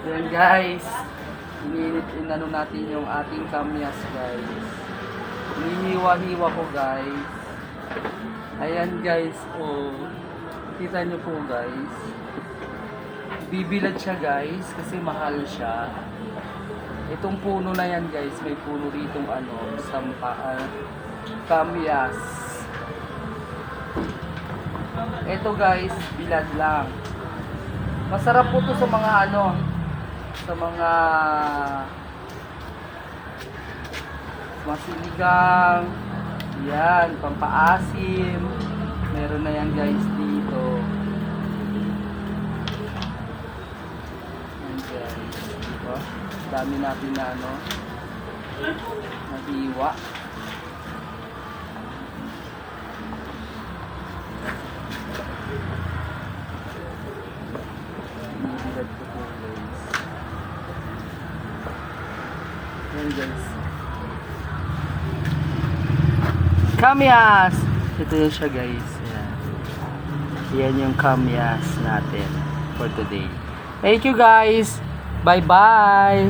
Yan guys. Inano natin yung ating kamyas guys. Hinihiwa-hiwa ko guys. Ayan guys. Oh. Kita nyo po guys. Bibilad siya guys. Kasi mahal siya. Itong puno na yan guys. May puno ditong kamyas. Ito guys, bilad lang. Masarap po to sa mga sa mga masiligang, yan, pampaasim. Meron na yan guys dito. Yan guys, diba? Dami natin na nahiwa. Bilad ko po guys. Yan guys. Kamyas! Ito yun siya guys. Yan. Yan yung kamyas natin for today. Thank you guys. Bye bye.